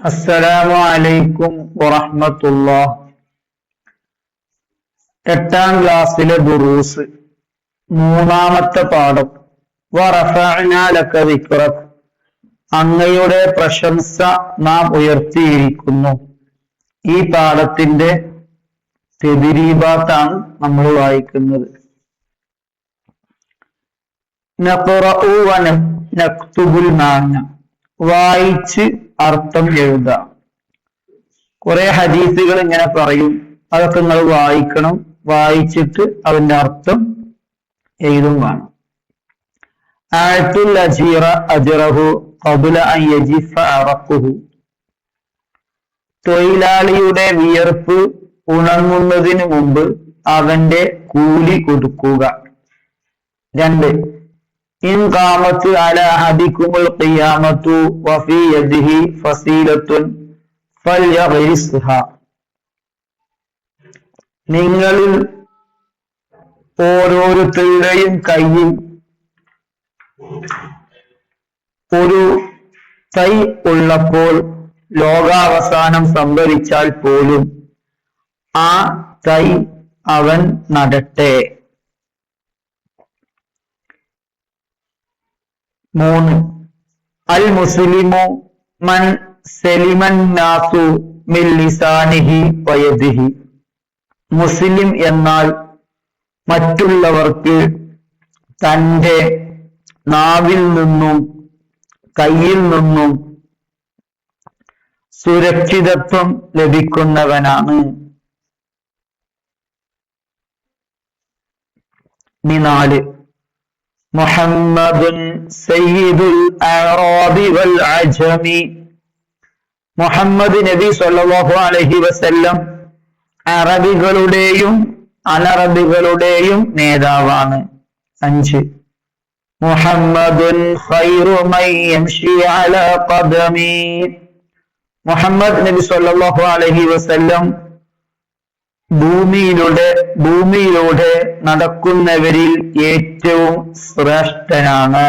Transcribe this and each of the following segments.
അസ്സലാമു അലൈക്കും വറഹ്മത്തുള്ളാഹ്. 8ാം ക്ലാസ്സിലെ ദുറൂസ്, 3ാമത്തെ പാഠം. വറഫഅനാ ലക ദിക്റക, അങ്ങയുടെ പ്രശംസ നാം ഉയർത്തിയിരിക്കുന്നു. ഈ പാഠത്തിന്റെ തദ്രീബാത്താണ് നമ്മൾ വായിക്കുന്നത്. നഖറഉ വ നക്തുബുൽ മാന, വായിച്ച് അർത്ഥം എഴുതാം. കുറെ ഹദീസുകൾ ഇങ്ങനെ പറയും, അതൊക്കെ നിങ്ങൾ വായിക്കണം. വായിച്ചിട്ട് അതിന്റെ അർത്ഥം എഴുതും വേണം. ആഅത്തുൽ അജീറ അജ്റഹു ഖബ്ല അൻ യജിഫ അറഖുഹു, തൊഴിലാളിയുടെ വിയർപ്പ് ഉണങ്ങുന്നതിന് മുമ്പ് അവന്റെ കൂലി കൊടുക്കുക. 2. ഇൻ ഖാമത്ത് അലാ അഹദികുമുൽ ഖിയാമത്തു വഫീ യദിഹി ഫസീലത്തുൻ ഫൽയഗ്രിസ്ഹാ, നിങ്ങളിൽ ഓരോരുത്തരുടെയും കയ്യിൽ ഒരു തൈ ഉള്ളപ്പോൾ ലോകാവസാനം സംഭവിച്ചാൽ പോലും ആ തൈ അവൻ നടട്ടെ. 3. അൽ മുസ്ലിമു മൻ സലിമൻ നാസു മിൻ ലിസാനിഹി വയദിഹി, മുസ്ലിം എന്നാൽ മറ്റുള്ളവർക്ക് തന്റെ നാവിൽ നിന്നും കയ്യിൽ നിന്നും സുരക്ഷിതത്വം ലഭിക്കുന്നവനാണ്. 4. മുഹമ്മദുൻ സയ്യിദുൽ അഅറാബി വൽ അജമി, മുഹമ്മദ് നബി സ്വല്ലല്ലാഹു അലൈഹി വസല്ലം അറബികളുടെയും അനറബികളുടെയും നേതാവാണ്. 5. മുഹമ്മദുൻ ഖൈറു മൻ യംശി അലാ ഖദമി, മുഹമ്മദ് നബി സ്വല്ലല്ലാഹു അലൈഹി വസല്ലം ഭൂമിയിലൂടെ നടക്കുന്നവരിൽ ഏറ്റവും ശ്രേഷ്ഠനാണ്.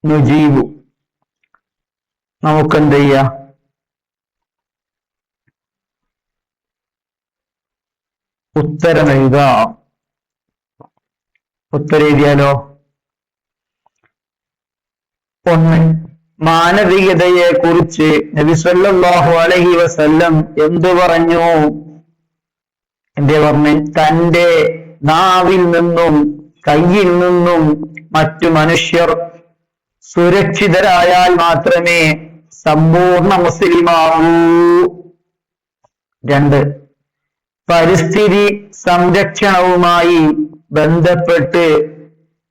നുജീബു, നമുക്കെന്ത് ചെയ്യാം? ഉത്തരം എഴുതാം. ഉത്തരം എഴുതിയാലോ? 1. മാനവികതയെ കുറിച്ച് നബി സല്ലല്ലാഹു അലൈഹി വസല്ലം എന്തു പറഞ്ഞു? എന്തേ പറഞ്ഞു? തന്റെ നാവിൽ നിന്നും കയ്യിൽ നിന്നും മറ്റു മനുഷ്യർ സുരക്ഷിതരായാൽ മാത്രമേ സമ്പൂർണ്ണ മുസ്ലിമാവൂ. 2. പരിസ്ഥിതി സംരക്ഷണവുമായി ബന്ധപ്പെട്ട്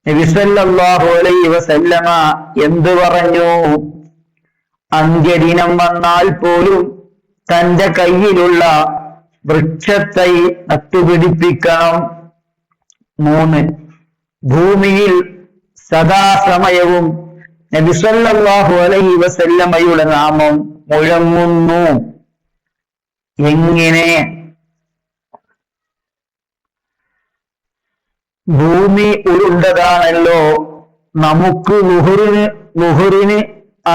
നബി സല്ലല്ലാഹു അലൈഹി വസല്ലമ എന്ത് പറഞ്ഞു? അന്ത്യദിനം വന്നാൽ പോലും തന്റെ കയ്യിലുള്ള വൃക്ഷത്തൈ നട്ടുപിടിപ്പിക്കണം. 3. ഭൂമിയിൽ സദാസമയവും നബി സല്ലല്ലാഹു അലൈഹി വസല്ലമയുടെ നാമം മുഴങ്ങുന്നു. എങ്ങനെ? ഭൂമി ഉരുണ്ടതാണല്ലോ. നമുക്ക് ളുഹറിന്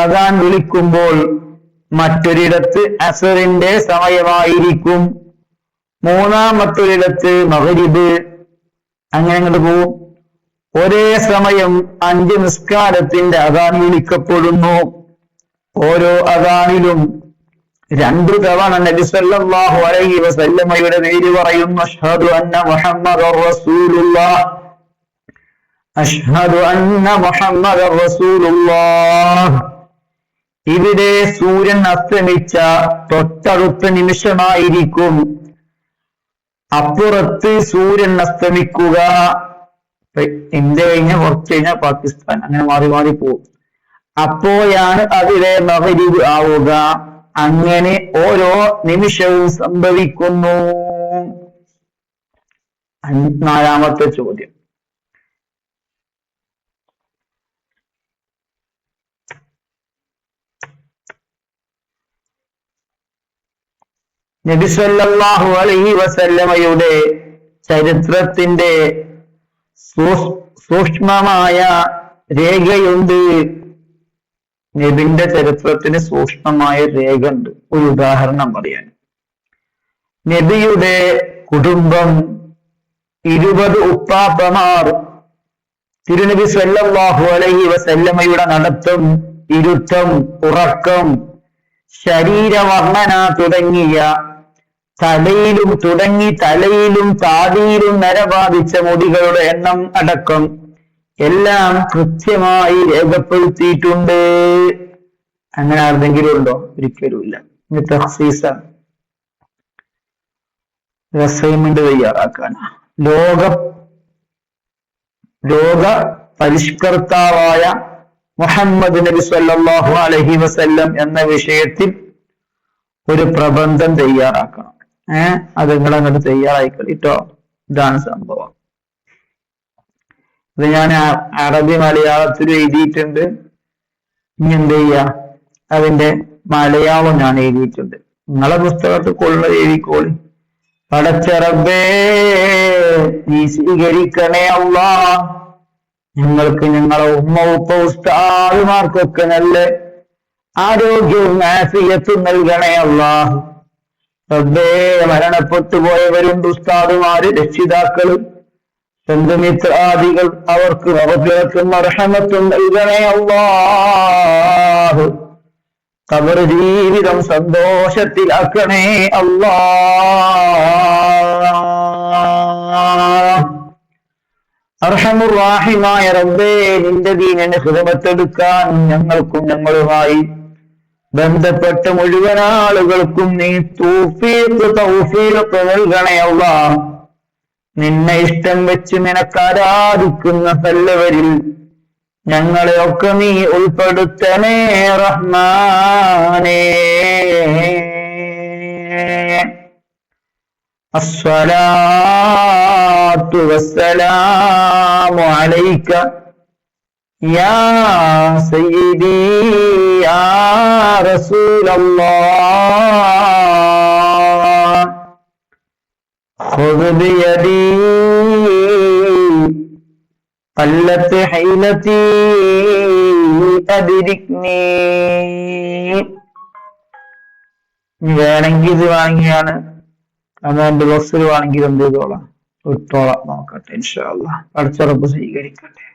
അദാൻ വിളിക്കുമ്പോൾ മറ്റൊരിടത്ത് അസറിന്റെ സമയമായിരിക്കും, മൂന്നാമത്തൊരിടത്ത് മഗ്രിബ്, അങ്ങനെ അങ്ങോട്ട് പോവും. ഒരേ സമയം 5 നിസ്കാരത്തിന്റെ അദാൻ വിളിക്കപ്പെടുന്നു. ഓരോ അദാനിലും 2 തവണ നബി സല്ലല്ലാഹു അലൈഹി വസല്ലമയുടെ പേര് പറയുന്നു. അഷ്ഹദു അന്ന മുഹമ്മദർ റസൂലുള്ളാഹ്, അഷ്ഹദു അന്ന മുഹമ്മദർ റസൂലുള്ളാഹ്. ഇവിടെ സൂര്യൻ അസ്തമിച്ച തൊട്ടടുത്ത നിമിഷമായിരിക്കും അപ്പുറത്ത് സൂര്യൻ അസ്തമിക്കുക. ഇന്ത്യ കഴിഞ്ഞാൽ കുറച്ച് കഴിഞ്ഞാൽ പാകിസ്ഥാൻ, അങ്ങനെ മാറി മാറി പോകും. അപ്പോഴാണ് അവിടെ മഗ്രിബ് ആവുക. അങ്ങനെ ഓരോ നിമിഷവും സംഭവിക്കുന്നു. 4ാമത്തെ ചോദ്യം. നബി സല്ലല്ലാഹു അലൈഹി വസല്ലമയുടെ ചരിത്രത്തിന്റെ സൂക്ഷ്മമായ രേഖയുണ്ട്. നബിന്റെ ചരിത്രത്തിന് സൂക്ഷ്മമായ രേഖ ഉണ്ട്. ഒരു ഉദാഹരണം പറയാൻ, നബിയുടെ കുടുംബം 20 ഉപ്പാപ്പമാർ, തിരുനബി സല്ലല്ലാഹു അലൈഹി വസല്ലമയുടെ നടത്തം, ഇരുത്തം, ഉറക്കം, ശരീരവർണ്ണന തുടങ്ങിയ തലയിലും താടിയിലും നരബാധിച്ച മുടികളുടെ എണ്ണം അടക്കം എല്ലാം കൃത്യമായി രേഖപ്പെടുത്തിയിട്ടുണ്ട്. അങ്ങനെ ആർക്കെങ്കിലും ഉണ്ടോ? ഒരിക്കലുമില്ല. ഇത് തഖ്സീസാണ്, അസൈൻമെന്റ് തയ്യാറാക്കാനാ. ലോക പരിഷ്കർത്താവായ മുഹമ്മദ് നബി സല്ലല്ലാഹു അലൈഹി വസല്ലം എന്ന വിഷയത്തിൽ ഒരു പ്രബന്ധം തയ്യാറാക്കണം. അത് നിങ്ങളങ്ങോട്ട് തയ്യാറായിക്കളിട്ടോ. ഇതാണ് സംഭവം. ഇത് ഞാൻ അറബി മലയാളത്തിൽ എഴുതിയിട്ടുണ്ട്. ഇനി എന്ത് ചെയ്യ, അതിന്റെ മലയാളം ഞാൻ എഴുതിയിട്ടുണ്ട്. നിങ്ങളെ പുസ്തകത്തിൽ കൊള്ള എഴുതിക്കോളി. പടച്ച റബ്ബേ നീ സ്വീകരിക്കണേ അല്ലാ. ഞങ്ങൾക്ക് ഞങ്ങളെ ഉമ്മ ഉപ്പ ഉസ്താദുമാർക്കൊക്കെ നല്ല ആരോഗ്യവും ആഫിയത്തും നൽകണേ അല്ലാ. റബ്ബേ മരണപ്പെട്ടു പോയവരുണ്ട്, ഉസ്താദുമാര്, രക്ഷിതാക്കള്, ബന്ധുമിത്രാദികൾ, അവർക്ക് മഗ്ഫിറത്തും റഹ്മത്തും നൽകണേ അല്ലാഹ്. ഖബർ ജീവിതം സന്തോഷത്തിലാക്കണേ അല്ലാഹ്. അർഹമുർ റഹീമായ റബ്ബേ നിന്റെ ദീനിനെ ഖിദ്മത്തെടുക്കാൻ ഞങ്ങൾക്കും ഞങ്ങളുമായി ബന്ധപ്പെട്ട മുഴുവൻ ആളുകൾക്കും നീ തൗഫീഖ് നൽകണേ അല്ലാഹ്. നിന്നെ ഇഷ്ടം വെച്ച് നിനക്കാരാധിക്കുന്ന നല്ലവരിൽ ഞങ്ങളെയൊക്കെ നീ ഉൾപ്പെടുത്തണേ റഹ്മാനേ. അസ്സലാത്തു വസ്സലാമു അലൈക യാ സയ്യിദി യാ റസൂലല്ലാഹ്. ഖുദ് ബിയദി ഖല്ലത്ത് ഹൈലതി അദ്രിക്നി. വേണമെങ്കിൽ ഇത് വാങ്ങിയാണ്, കമാൻഡ് ബോക്സിൽ വേണമെങ്കിൽ എന്ത് ചെയ്തോളാം, ഇട്ടോളാം. നോക്കട്ടെ, ഇൻഷാ അല്ലാഹ്. പടച്ച റബ്ബ് സ്വീകരിക്കട്ടെ.